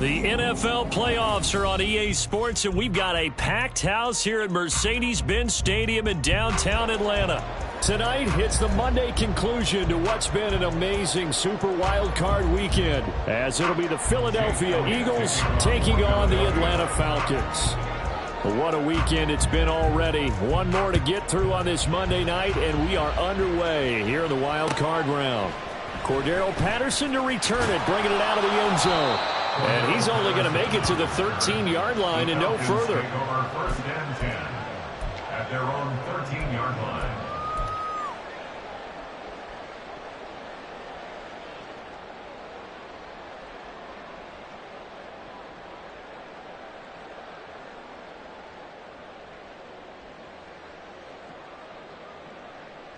The NFL playoffs are on EA Sports, and we've got a packed house here at Mercedes-Benz Stadium in downtown Atlanta. Tonight hits the Monday conclusion to what's been an amazing Super Wild Card weekend, as it'll be the Philadelphia Eagles taking on the Atlanta Falcons. What a weekend it's been already. One more to get through on this Monday night, and we are underway here in the Wild Card round. Cordero Patterson to return it, bringing it out of the end zone. And he's only going to make it to the 13-yard line and no further. First and 10 at their own 13-yard line.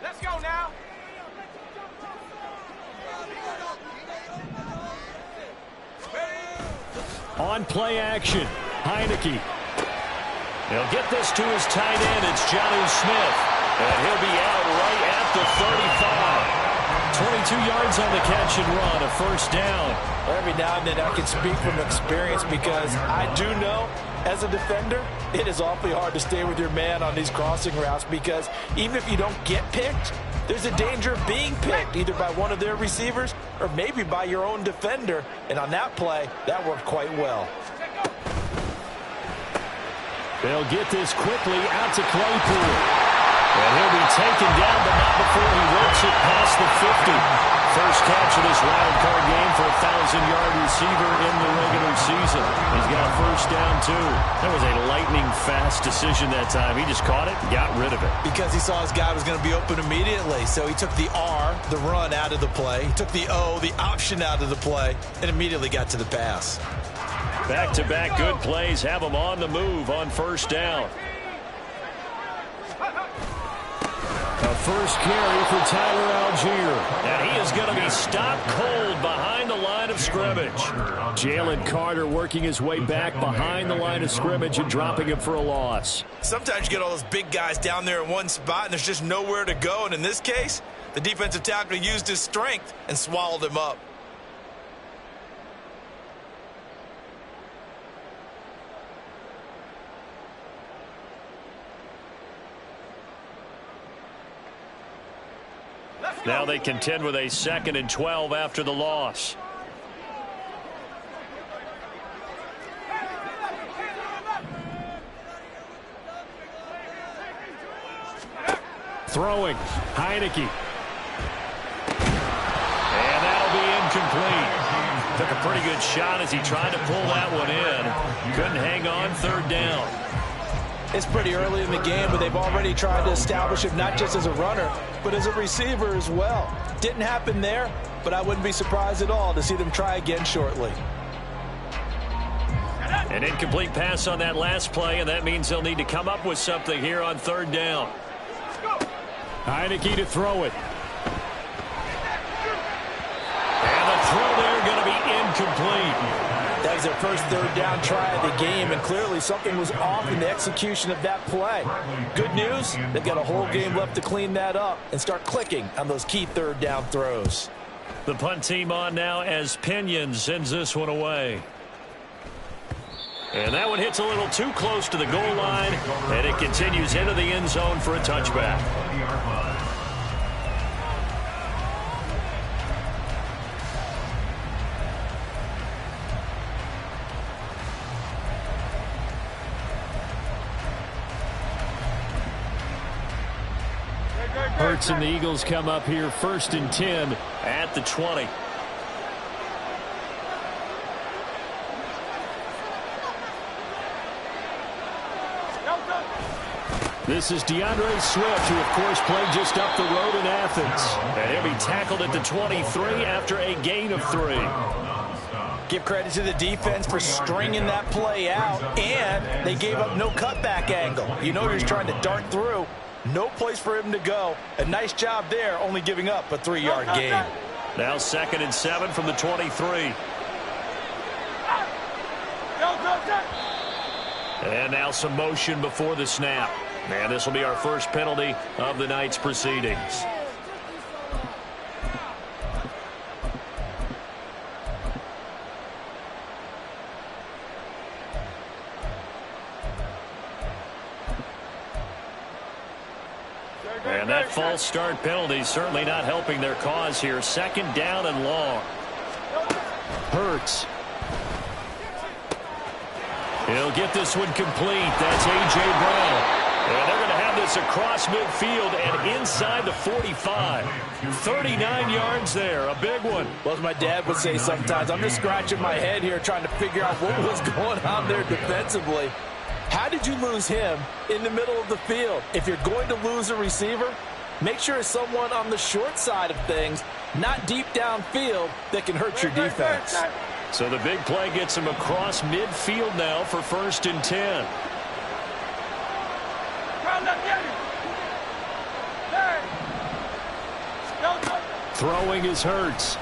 Let's go now. On play action, Heineke. He'll get this to his tight end. It's Jonnu Smith. And he'll be out right at the 35. 22 yards on the catch and run, a first down. Every now and then I can speak from experience because I do know as a defender, it is awfully hard to stay with your man on these crossing routes because even if you don't get picked, there's a danger of being picked either by one of their receivers or maybe by your own defender. And on that play, that worked quite well. They'll get this quickly out to Claypool. And he'll be taken down, but not before he works it past the 50. First catch of this wild card game for a 1,000-yard receiver in the regular season. He's got a first down, too. That was a lightning-fast decision that time. He just caught it and got rid of it. Because he saw his guy was going to be open immediately. So he took the R, the run, out of the play. He took the O, the option, out of the play, and immediately got to the pass. Back-to-back good plays have him on the move on first down. A first carry for Tyler Algier. And he is going to be stopped cold behind the line of scrimmage. Jalen Carter working his way back behind the line of scrimmage and dropping him for a loss. Sometimes you get all those big guys down there in one spot and there's just nowhere to go. And in this case, the defensive tackle used his strength and swallowed him up. Now they contend with a 2nd and 12 after the loss. Throwing, Heineke. And that'll be incomplete. Took a pretty good shot as he tried to pull that one in. Couldn't hang on, third down. It's pretty early in the game, but they've already tried to establish him not just as a runner, but as a receiver as well. Didn't happen there, but I wouldn't be surprised at all to see them try again shortly. An incomplete pass on that last play, and that means they'll need to come up with something here on third down. Heineke to throw it. And the throw there going to be incomplete. That was their first third down try of the game, and clearly something was off in the execution of that play. Good news, they've got a whole game left to clean that up and start clicking on those key third down throws. The punt team on now as Pinion sends this one away. And that one hits a little too close to the goal line, and it continues into the end zone for a touchback. Hurts and the Eagles come up here 1st and 10 at the 20. This is DeAndre Swift, who, of course, played just up the road in Athens. And he'll be tackled at the 23 after a gain of 3. Give credit to the defense for stringing that play out, and they gave up no cutback angle. You know you're trying to dart through. No place for him to go. A nice job there, only giving up a 3-yard gain. Now 2nd and 7 from the 23. And now some motion before the snap. And this will be our first penalty of the night's proceedings. And that false start penalty certainly not helping their cause here. Second down and long. Hurts. He'll get this one complete. That's A.J. Brown. And they're going to have this across midfield and inside the 45. 39 yards there. A big one. Well, as my dad would say sometimes, I'm just scratching my head here trying to figure out what was going on there defensively. How did you lose him in the middle of the field? If you're going to lose a receiver, make sure it's someone on the short side of things, not deep downfield, that can hurt your defense. So the big play gets him across midfield now for 1st and 10. Throwing is Hurts.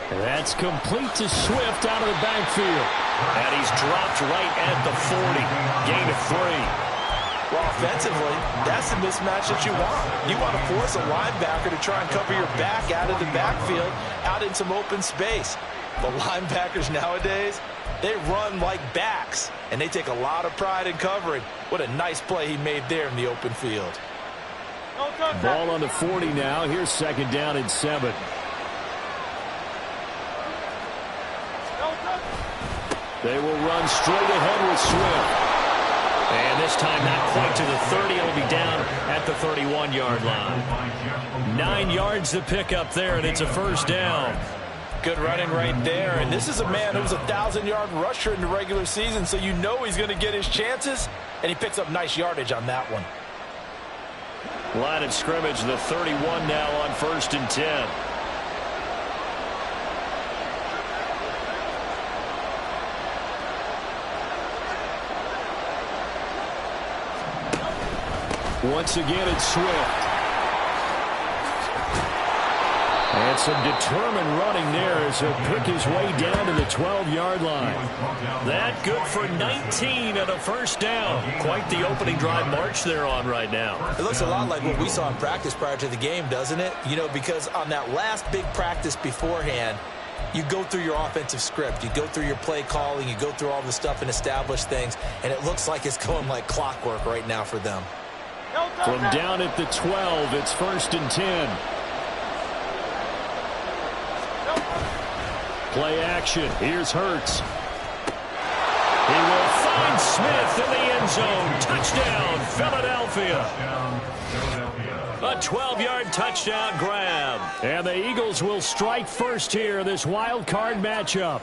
That's complete to Swift out of the backfield. And he's dropped right at the 40. Gain of 3. Well, offensively, that's the mismatch that you want. You want to force a linebacker to try and cover your back out of the backfield, out in some open space. The linebackers nowadays, they run like backs, and they take a lot of pride in covering. What a nice play he made there in the open field. Ball on the 40 now. Here's 2nd down and 7. They will run straight ahead with Swift. And this time not quite to the 30. It'll be down at the 31-yard line. 9 yards to pick up there, and it's a 1st down. Good running right there. And this is a man who was a 1,000-yard rusher in the regular season, so you know he's going to get his chances, and he picks up nice yardage on that one. Line of scrimmage, the 31 now on 1st and 10. Once again, it's Swift. And some determined running there as he'll pick his way down to the 12-yard line. That good for 19 and a 1st down. Quite the opening drive march they're on right now. It looks a lot like what we saw in practice prior to the game, doesn't it? You know, because on that last big practice beforehand, you go through your offensive script. You go through your play calling. You go through all the stuff and establish things. And it looks like it's going like clockwork right now for them. From down at the 12, it's 1st and 10. Play action. Here's Hurts. He will find Smith in the end zone. Touchdown, Philadelphia. A 12-yard touchdown grab. And the Eagles will strike first here, this wild card matchup.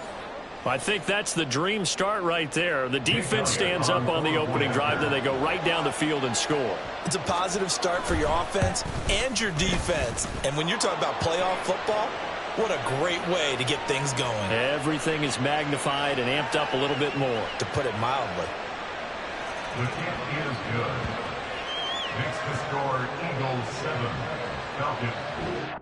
I think that's the dream start right there. The defense stands up on the opening drive, then they go right down the field and score. It's a positive start for your offense and your defense. And when you're talking about playoff football, what a great way to get things going. Everything is magnified and amped up a little bit more. To put it mildly. The kick is good. Makes the score Eagles 7, Falcons